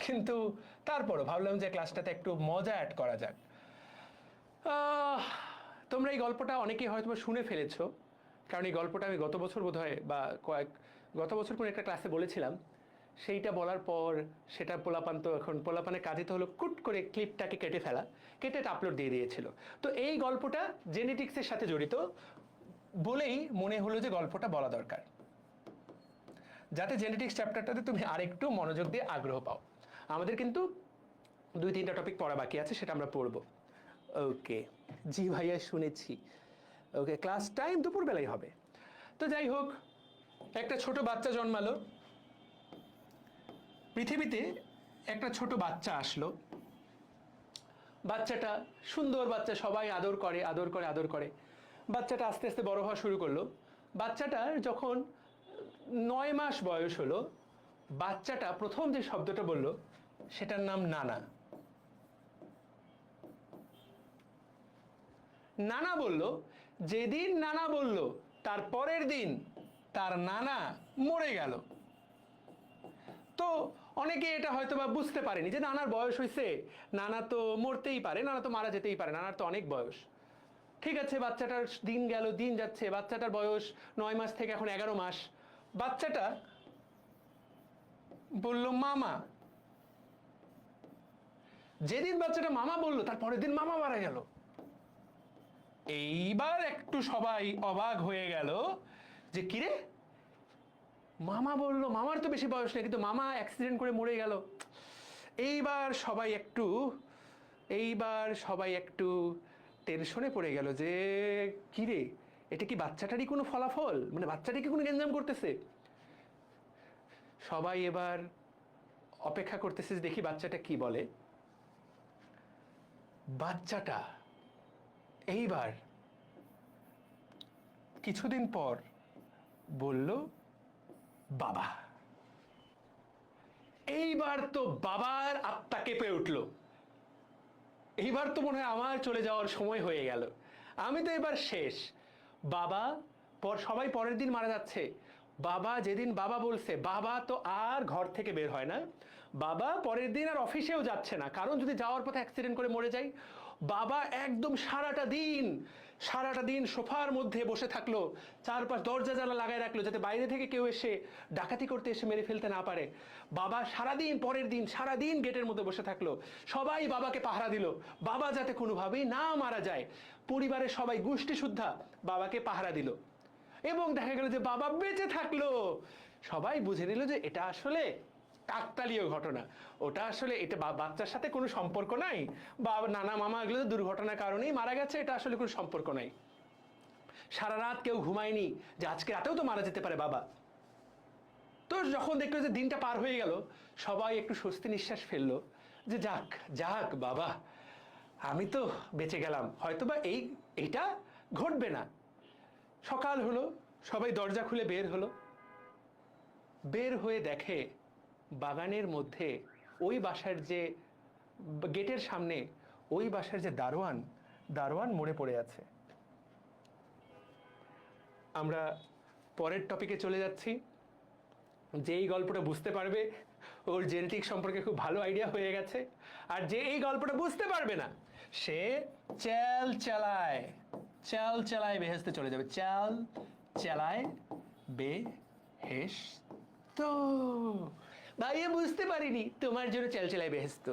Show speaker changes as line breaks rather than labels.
কিন্তু তারপরও ভাবলাম যে ক্লাসটাতে একটু মজা অ্যাড করা যাক। তোমরা এই গল্পটা অনেকেই হয়তো শুনে ফেলেছো, কারণ এই গল্পটা আমি গত বছর বোধহয় বা গত বছর কোনো একটা ক্লাসে বলেছিলাম। সেইটা বলার পর সেটা পোলাপান তো এখন পোলাপানের কাজে তো হলো কুট করে ক্লিপটাকে কেটে ফেলা, কেটে এটা আপলোড দিয়ে দিয়েছিল। তো এই গল্পটা জেনেটিক্সের সাথে জড়িত বলেই মনে হলো যে গল্পটা বলা দরকার, যাতে জেনেটিক্স চ্যাপ্টারটাতে তুমি আরেকটু মনোযোগ দিয়ে আগ্রহ পাও। আমাদের কিন্তু 2-3টা টপিক পড়া বাকি আছে, সেটা আমরা পড়বো। ওকে, জি ভাইয়া শুনেছি। ওকে, ক্লাস টাইম দুপুরবেলাই হবে। তো যাই হোক, একটা ছোট বাচ্চা জন্মালো পৃথিবীতে। একটা ছোট বাচ্চা আসলো। বাচ্চাটা সুন্দর বাচ্চা, সবাই আদর করে আদর করে আদর করে। বাচ্চাটা আস্তে আস্তে বড় হওয়া শুরু করলো। বাচ্চাটার যখন 9 মাস বয়স হলো, বাচ্চাটা প্রথম যে শব্দটা বলল সেটার নাম নানা। নানা বলল। যেদিন নানা বলল তার পরের দিন তার নানা মরে গেল। তো অনেকে এটা হয়তো বা বুঝতে পারেনি যে নানার বয়স হয়েছে, নানা তো মরতেই পারে, নানা তো মারা যেতেই পারে, নানার তো অনেক বয়স। ঠিক আছে, বাচ্চাটার দিন গেল, দিন যাচ্ছে, বাচ্চাটার বয়স 9 মাস থেকে এখন 11 মাস। বাচ্চাটা বলল মামা। যেদিন বাচ্চাটা মামা বলল তার পরের দিন মামা মারা গেল। এইবার একটু সবাই অবাক হয়ে গেল যে কিরে, মামা বলল, মামার তো বেশি বয়স নেই, কিন্তু মামা অ্যাক্সিডেন্ট করে মরে গেল। এইবার সবাই একটু টেনশনে পড়ে গেল যে কিরে, এটা কি বাচ্চাটারই কোনো ফলাফল, মানে বাচ্চাটা কি কোনো গেঞ্জাম করতেছে। সবাই এবার অপেক্ষা করতেছে দেখি বাচ্চাটা কি বলে। বাচ্চাটা এইবার কিছুদিন পর বলল বাবা। এইবার তো বাবার আত্মা কেঁপে উঠল। এইবার তো মনে হয় আমার চলে যাওয়ার সময় হয়ে গেল, আমি তো এবার শেষ। বাবা সবাই পরের দিন মারা যাচ্ছে। বাবা যেদিন বাবা বলছে, বাবা তো আর ঘর থেকে বের হয় না। বাবা পরের দিন আর অফিসেও যাচ্ছে না, কারণ যদি যাওয়ার পথে অ্যাক্সিডেন্ট করে মরে যায়। বাবা একদম সারাটা দিন সোফার মধ্যে বসে থাকলো, চারপাশ দরজা জানলা লাগায় রাখলো যাতে বাইরে থেকে কেউ এসে ডাকাতি করতে এসে মেরে ফেলতে না পারে। বাবা পরের দিন সারাদিন গেটের মধ্যে বসে থাকলো। সবাই বাবাকে পাহারা দিল, বাবা যাতে কোনোভাবেই না মারা যায়। পরিবারের সবাই গোষ্ঠী সুদ্ধা বাবাকে পাহারা দিল, এবং দেখা গেল যে বাবা বেঁচে থাকলো। সবাই বুঝে নিল যে এটা আসলে কাকতালীয় ঘটনা, ওটা আসলে এটা বাচ্চার সাথে কোনো সম্পর্ক নাই, বা নানা মামা এগুলো দুর্ঘটনার কারণেই মারা গেছে, এটা আসলে কোনো সম্পর্ক নাই। সারা রাত কেউ ঘুমায়নি যে আজকে রাতেও তো মারা যেতে পারে বাবা। তো যখন দেখলো যে দিনটা পার হয়ে গেল, সবাই একটু স্বস্তি নিঃশ্বাস ফেললো যে যাক যাক বাবা, আমি তো বেঁচে গেলাম, হয়তোবা এইটা ঘটবে না। সকাল হলো, সবাই দরজা খুলে বের হলো। বের হয়ে দেখে বাগানের মধ্যে ওই বাসার যে গেটের সামনে ওই বাসার যে দারোয়ান মরে পড়ে আছে। আমরা পরের টপিকে চলে যাচ্ছি। যে এই গল্পটা বুঝতে পারবে ওর জেনেটিক সম্পর্কে খুব ভালো আইডিয়া হয়ে গেছে, আর যে এই গল্পটা বুঝতে পারবে না সে চাল চালায় বেহেশতে চলে যাবে। চাল চালায় বেহেশত। ভাইয়া বুঝতে পারিনি, তোমার জন্য চাল চালায় বেহেশত।